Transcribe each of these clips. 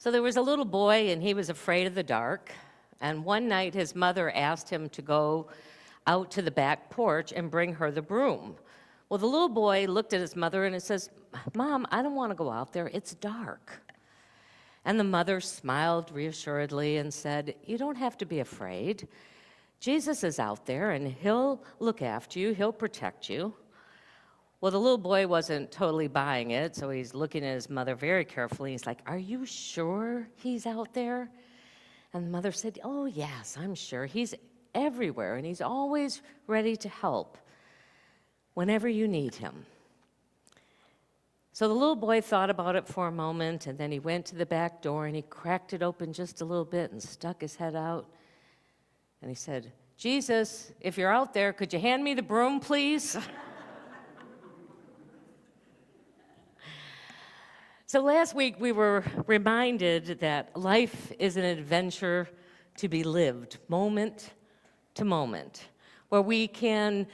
So there was a little boy, and he was afraid of the dark. And one night, his mother asked him to go out to the back porch and bring her the broom. Well, the little boy looked at his mother and he says, "Mom, I don't want to go out there. It's dark." And the mother smiled reassuredly and said, "You don't have to be afraid. Jesus is out there, and he'll look after you. He'll protect you." Well, the little boy wasn't totally buying it, so he's looking at his mother very carefully. He's like, "Are you sure he's out there?" And the mother said, "Oh, yes, I'm sure. He's everywhere, and he's always ready to help whenever you need him." So the little boy thought about it for a moment, and then he went to the back door, and he cracked it open just a little bit and stuck his head out. And he said, "Jesus, if you're out there, could you hand me the broom, please?" So last week we were reminded that life is an adventure to be lived moment to moment, where we can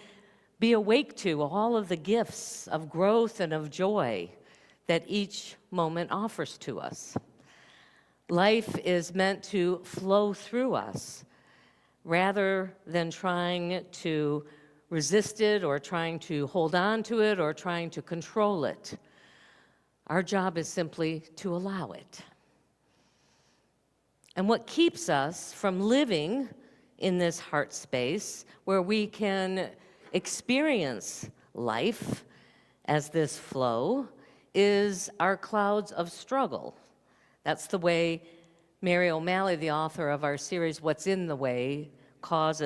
be awake to all of the gifts of growth and of joy that each moment offers to us. Life is meant to flow through us rather than trying to resist it or trying to hold on to it or trying to control it. Our job is simply to allow it. And what keeps us from living in this heart space where we can experience life as this flow is our clouds of struggle. That's the way Mary O'Malley, the author of our series, What's in the Way, calls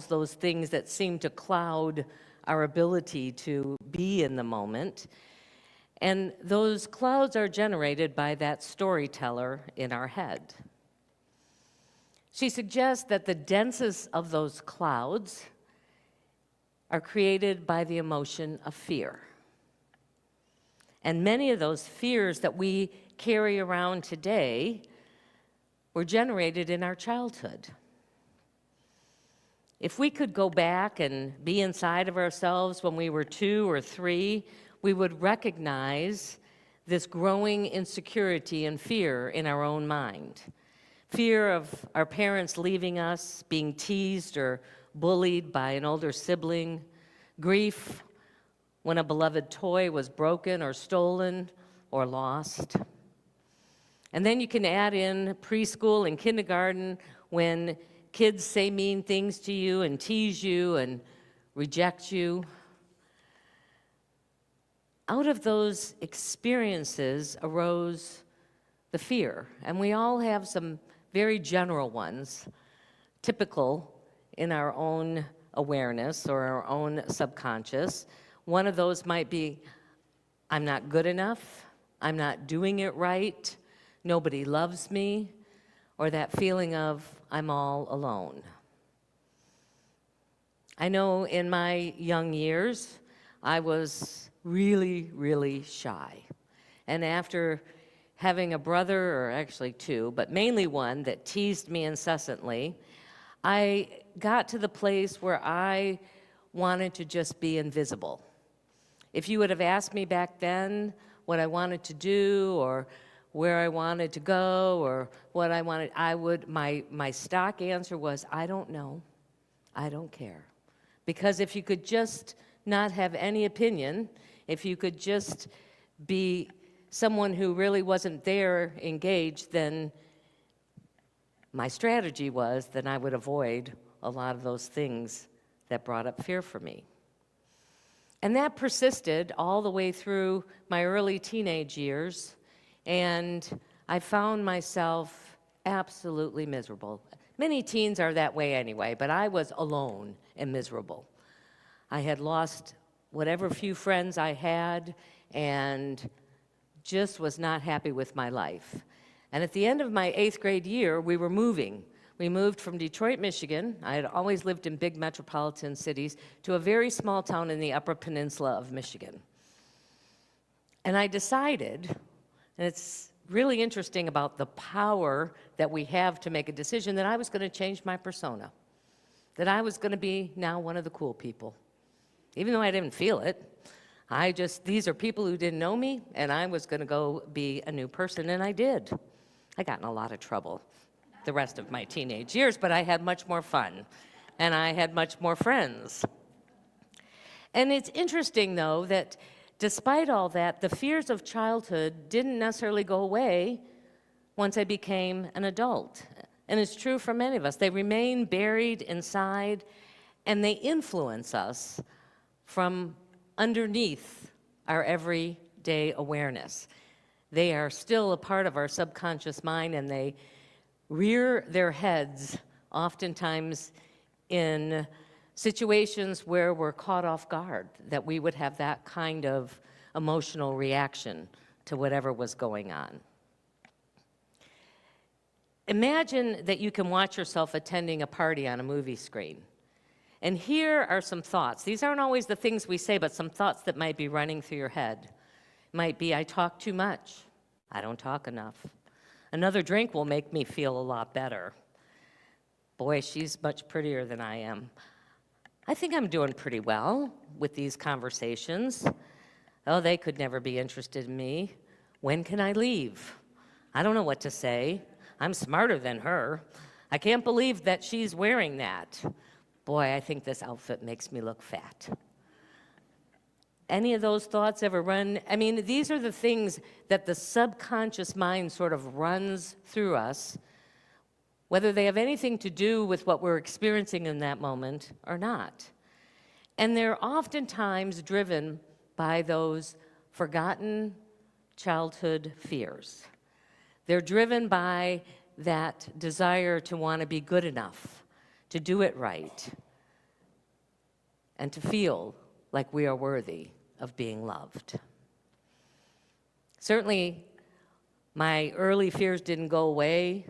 those things that seem to cloud our ability to be in the moment. And those clouds are generated by that storyteller in our head. She suggests that the densest of those clouds are created by the emotion of fear. And many of those fears that we carry around today were generated in our childhood. If we could go back and be inside of ourselves when we were 2 or 3, we would recognize this growing insecurity and fear in our own mind. Fear of our parents leaving us, being teased or bullied by an older sibling, grief when a beloved toy was broken or stolen or lost. And then you can add in preschool and kindergarten when kids say mean things to you and tease you and reject you. Out of those experiences arose the fear, and we all have some very general ones, typical in our own awareness or our own subconscious. One of those might be, I'm not good enough, I'm not doing it right, nobody loves me, or that feeling of I'm all alone. I know in my young years, I was really, really shy. And after having a brother, or actually 2, but mainly one that teased me incessantly, I got to the place where I wanted to just be invisible. If you would have asked me back then what I wanted to do or where I wanted to go or what I wanted, my stock answer was, I don't know, I don't care. Because if you could just not have any opinion, if you could just be someone who really wasn't there engaged, then my strategy was that I would avoid a lot of those things that brought up fear for me. And that persisted all the way through my early teenage years, and I found myself absolutely miserable. Many teens are that way anyway, but I was alone and miserable. I had lost whatever few friends I had and just was not happy with my life. And at the end of my 8th grade year, we were moving. We moved from Detroit, Michigan. I had always lived in big metropolitan cities to a very small town in the Upper Peninsula of Michigan. And I decided, and it's really interesting about the power that we have to make a decision, that I was going to change my persona, that I was going to be now one of the cool people. Even though I didn't feel it, these are people who didn't know me, and I was going to go be a new person, and I did. I got in a lot of trouble the rest of my teenage years, but I had much more fun, and I had much more friends. And it's interesting, though, that despite all that, the fears of childhood didn't necessarily go away once I became an adult. And it's true for many of us. They remain buried inside, and they influence us from underneath our everyday awareness. They are still a part of our subconscious mind, and they rear their heads oftentimes in situations where we're caught off guard, that we would have that kind of emotional reaction to whatever was going on. Imagine that you can watch yourself attending a party on a movie screen. And here are some thoughts. These aren't always the things we say, but some thoughts that might be running through your head. Might be, I talk too much. I don't talk enough. Another drink will make me feel a lot better. Boy, she's much prettier than I am. I think I'm doing pretty well with these conversations. Oh, they could never be interested in me. When can I leave? I don't know what to say. I'm smarter than her. I can't believe that she's wearing that. Boy, I think this outfit makes me look fat. Any of those thoughts ever run? I mean, these are the things that the subconscious mind sort of runs through us, whether they have anything to do with what we're experiencing in that moment or not. And they're oftentimes driven by those forgotten childhood fears. They're driven by that desire to want to be good enough, to do it right, and to feel like we are worthy of being loved. Certainly, my early fears didn't go away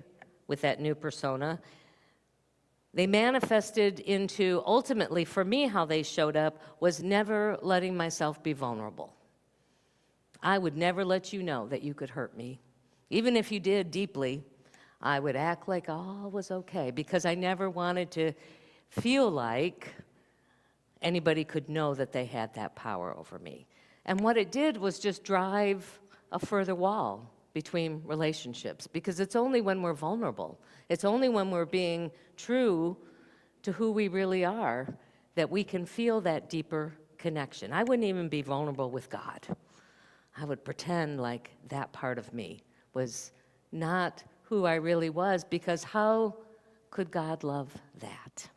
with that new persona. They manifested into, ultimately, for me, how they showed up was never letting myself be vulnerable. I would never let you know that you could hurt me. Even if you did deeply, I would act like all was okay because I never wanted to feel like anybody could know that they had that power over me. And what it did was just drive a further wall between relationships, because it's only when we're vulnerable, it's only when we're being true to who we really are that we can feel that deeper connection. I wouldn't even be vulnerable with God. I would pretend like that part of me was not who I really was, because how could God love that?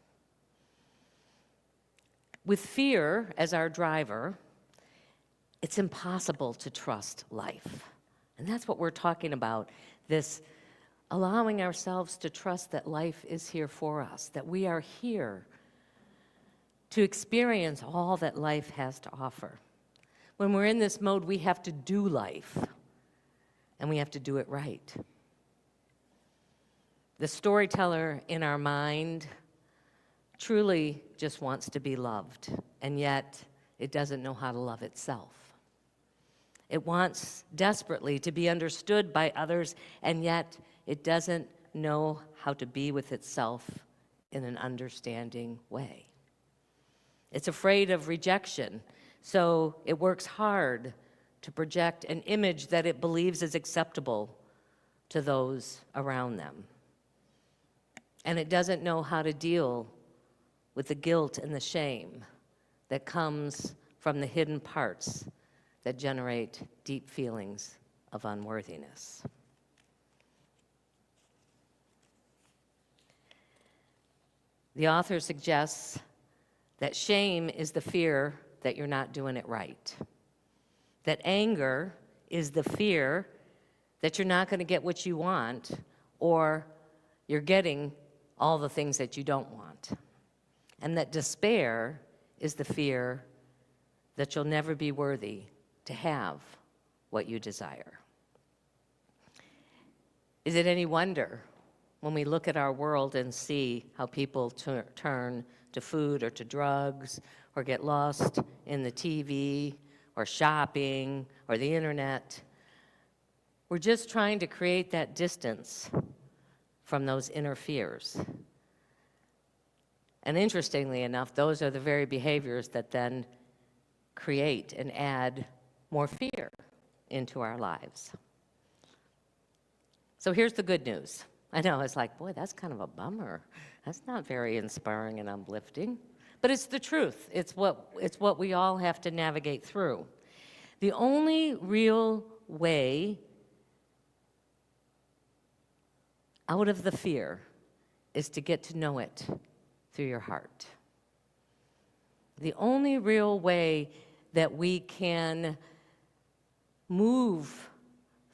With fear as our driver, it's impossible to trust life. And that's what we're talking about, this allowing ourselves to trust that life is here for us, that we are here to experience all that life has to offer. When we're in this mode, we have to do life, and we have to do it right. The storyteller in our mind truly just wants to be loved, and yet it doesn't know how to love itself. It wants desperately to be understood by others, and yet it doesn't know how to be with itself in an understanding way. It's afraid of rejection, so it works hard to project an image that it believes is acceptable to those around them. And it doesn't know how to deal with the guilt and the shame that comes from the hidden parts that generate deep feelings of unworthiness. The author suggests that shame is the fear that you're not doing it right, that anger is the fear that you're not going to get what you want, or you're getting all the things that you don't want, and that despair is the fear that you'll never be worthy to have what you desire. Is it any wonder when we look at our world and see how people turn to food or to drugs or get lost in the TV or shopping or the internet? We're just trying to create that distance from those inner fears. And interestingly enough, those are the very behaviors that then create and add more fear into our lives. So here's the good news. I know, it's like, boy, that's kind of a bummer. That's not very inspiring and uplifting. But it's the truth. It's what we all have to navigate through. The only real way out of the fear is to get to know it through your heart. The only real way that we can move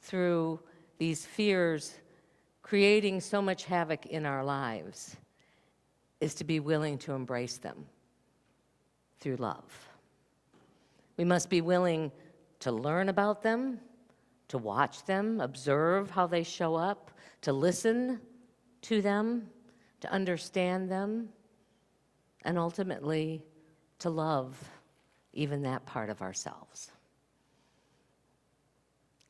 through these fears creating so much havoc in our lives is to be willing to embrace them through love. We must be willing to learn about them, to watch them, observe how they show up, to listen to them, to understand them, and ultimately to love even that part of ourselves.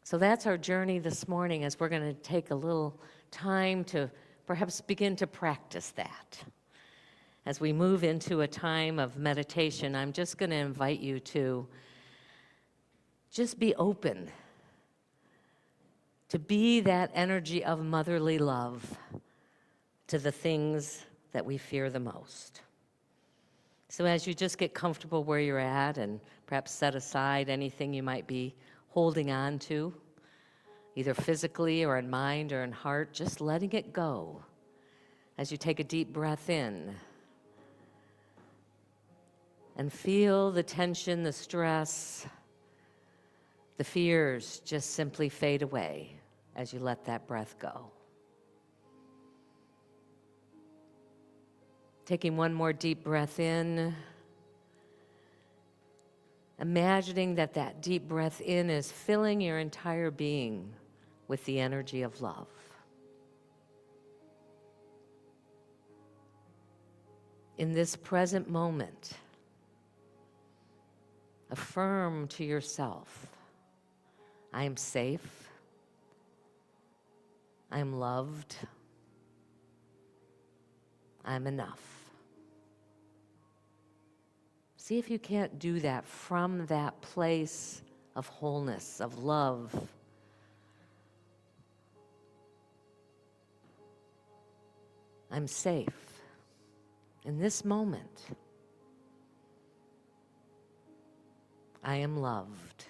So that's our journey this morning, as we're going to take a little time to perhaps begin to practice that. As we move into a time of meditation, I'm just going to invite you to just be open, to be that energy of motherly love to the things that we fear the most. So as you just get comfortable where you're at and perhaps set aside anything you might be holding on to, either physically or in mind or in heart, just letting it go as you take a deep breath in and feel the tension, the stress, the fears just simply fade away as you let that breath go. Taking one more deep breath in, imagining that that deep breath in is filling your entire being with the energy of love. In this present moment, affirm to yourself, I am safe, I am loved, I'm enough. See if you can't do that from that place of wholeness, of love. I'm safe in this moment. I am loved,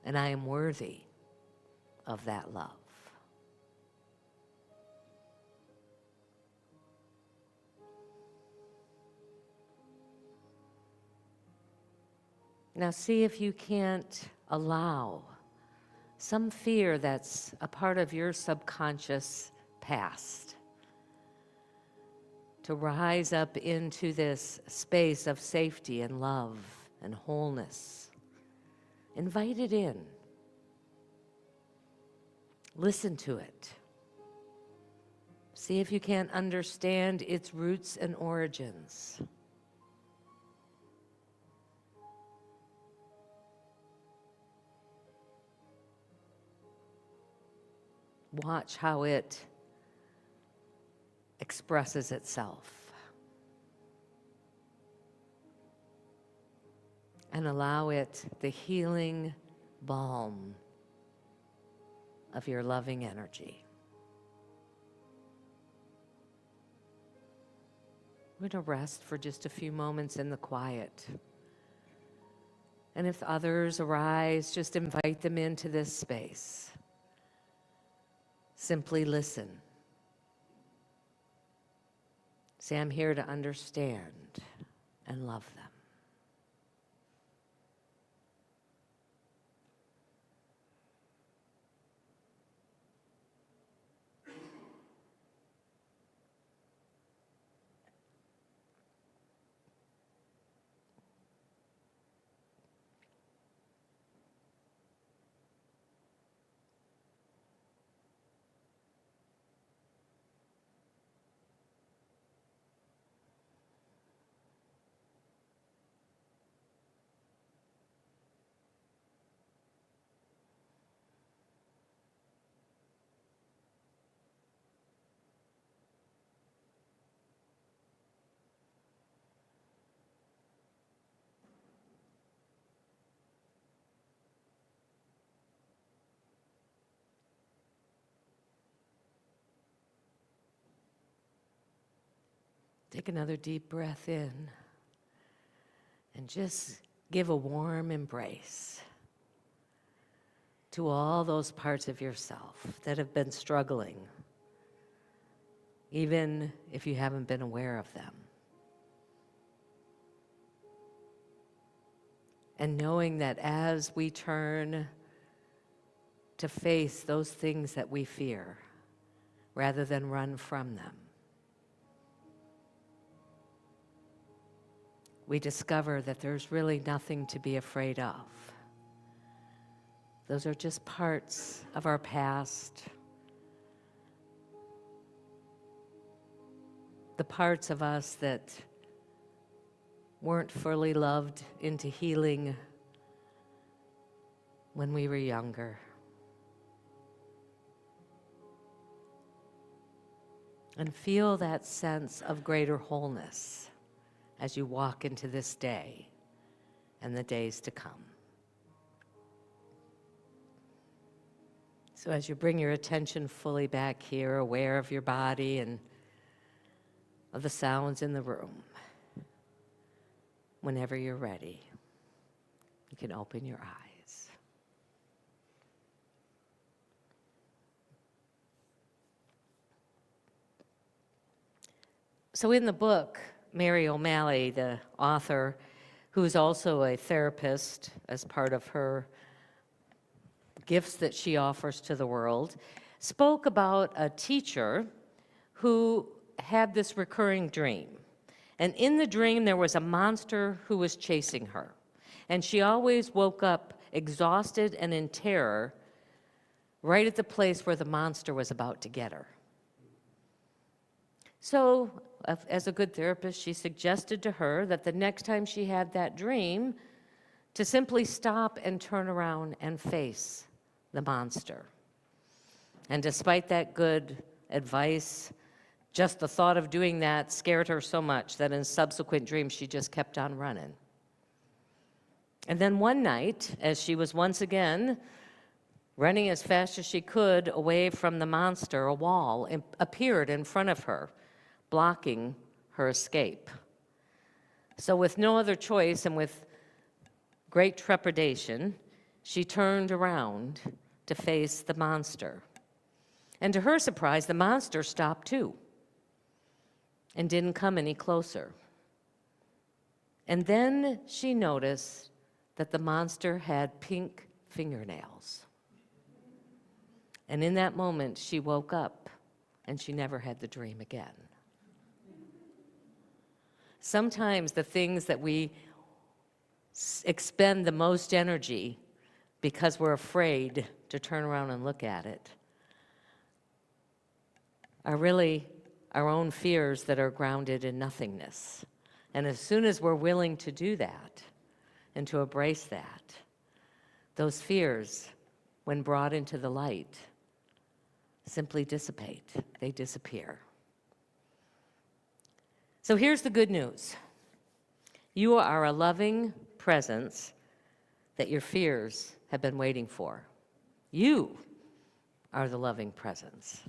and I am worthy of that love. Now see if you can't allow some fear that's a part of your subconscious past to rise up into this space of safety and love and wholeness. Invite it in. Listen to it. See if you can't understand its roots and origins. Watch how it expresses itself. And allow it the healing balm of your loving energy. We're going to rest for just a few moments in the quiet. And if others arise, just invite them into this space. Simply listen. Say, I'm here to understand and love them. Take another deep breath in and just give a warm embrace to all those parts of yourself that have been struggling, even if you haven't been aware of them. And knowing that as we turn to face those things that we fear, rather than run from them, we discover that there's really nothing to be afraid of. Those are just parts of our past, the parts of us that weren't fully loved into healing when we were younger. And feel that sense of greater wholeness as you walk into this day and the days to come. So as you bring your attention fully back here, aware of your body and of the sounds in the room, whenever you're ready, you can open your eyes. So in the book, Mary O'Malley, the author, who is also a therapist as part of her gifts that she offers to the world, spoke about a teacher who had this recurring dream. And in the dream, there was a monster who was chasing her. And she always woke up exhausted and in terror right at the place where the monster was about to get her. So, as a good therapist, she suggested to her that the next time she had that dream, to simply stop and turn around and face the monster. And despite that good advice, just the thought of doing that scared her so much that in subsequent dreams she just kept on running. And then one night, as she was once again running as fast as she could away from the monster, a wall appeared in front of her, blocking her escape. So with no other choice and with great trepidation, she turned around to face the monster. And to her surprise, the monster stopped too and didn't come any closer. And then she noticed that the monster had pink fingernails. And in that moment, she woke up and she never had the dream again. Sometimes the things that we expend the most energy because we're afraid to turn around and look at it are really our own fears that are grounded in nothingness. And as soon as we're willing to do that and to embrace that, those fears, when brought into the light, simply dissipate. They disappear. So here's the good news. You are a loving presence that your fears have been waiting for. You are the loving presence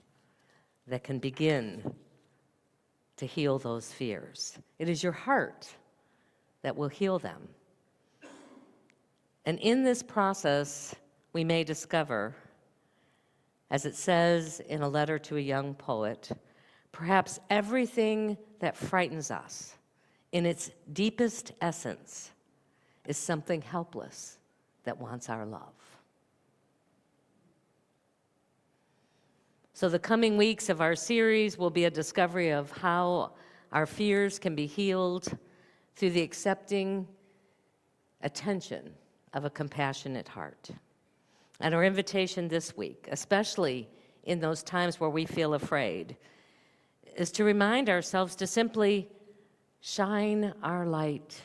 that can begin to heal those fears. It is your heart that will heal them. And in this process, we may discover, as it says in a letter to a young poet, perhaps everything that frightens us in its deepest essence is something helpless that wants our love. So the coming weeks of our series will be a discovery of how our fears can be healed through the accepting attention of a compassionate heart. And our invitation this week, especially in those times where we feel afraid, is to remind ourselves to simply shine our light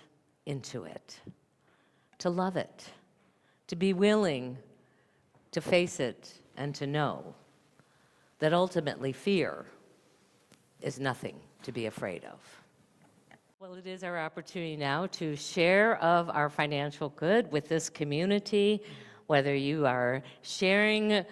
into it, to love it, to be willing to face it, and to know that ultimately fear is nothing to be afraid of. Well, it is our opportunity now to share of our financial good with this community, whether you are sharing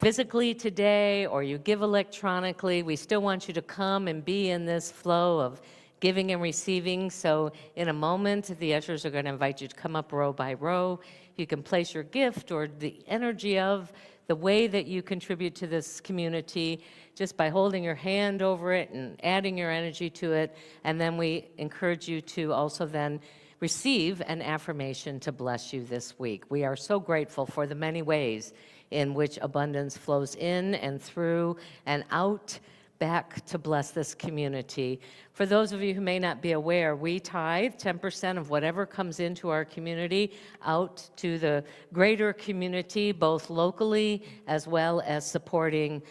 physically today or you give electronically, we still want you to come and be in this flow of giving and receiving. So in a moment, the ushers are going to invite you to come up row by row. You can place your gift or the energy of the way that you contribute to this community just by holding your hand over it and adding your energy to it. And then we encourage you to also then receive an affirmation to bless you this week. We are so grateful for the many ways in which abundance flows in and through and out back to bless this community. For those of you who may not be aware, we tithe 10% of whatever comes into our community out to the greater community, both locally as well as supporting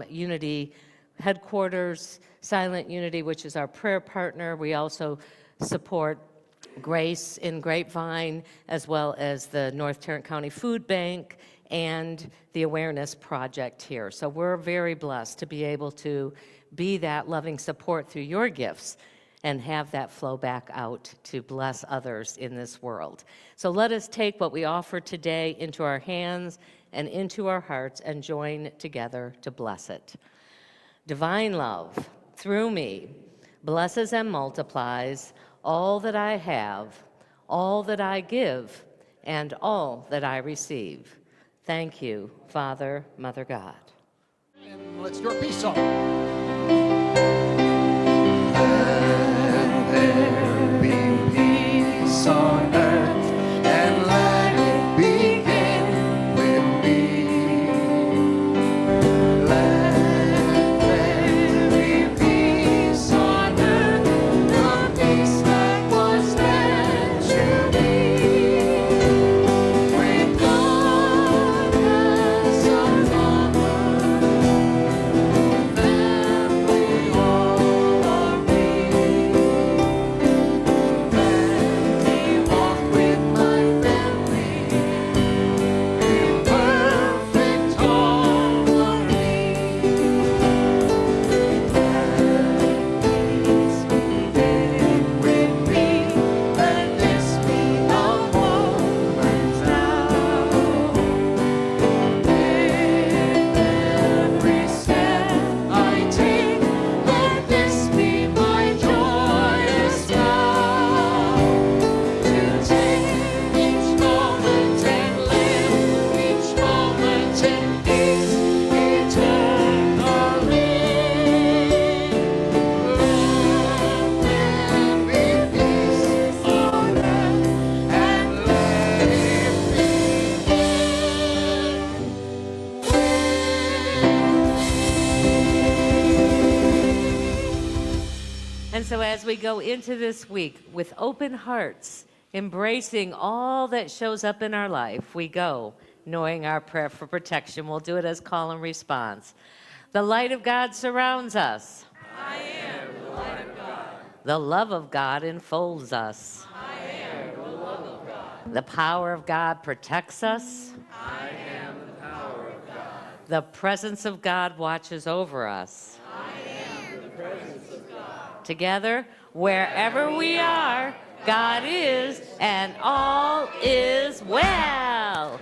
Unity Headquarters, Silent Unity, which is our prayer partner. We also support Grace in Grapevine, as well as the North Tarrant County Food Bank and the Awareness Project here. So we're very blessed to be able to be that loving support through your gifts and have that flow back out to bless others in this world. So let us take what we offer today into our hands and into our hearts and join together to bless it. Divine love, through me, blesses and multiplies all that I have, all that I give, and all that I receive. Thank you, Father, Mother God. And let's do our peace song. Let there be peace on earth, and let it begin with me. Let there be peace on earth, the peace that was meant to be. With God as our Father, then we all are we. Let me walk with my family in perfect harmony. Peace begin with me. Let this be our moment now. With every step I take, let this be my joyous vow. To take each moment and live each moment in peace eternally. Let there be peace on earth, and let it And so as we go into this week with open hearts, embracing all that shows up in our life, we go knowing our prayer for protection. We'll do it as call and response. The light of God surrounds us. I am the light of God. The love of God enfolds us. I am the love of God. The power of God protects us. I am the power of God. The presence of God watches over us. Together, wherever we are, God is, and all is well.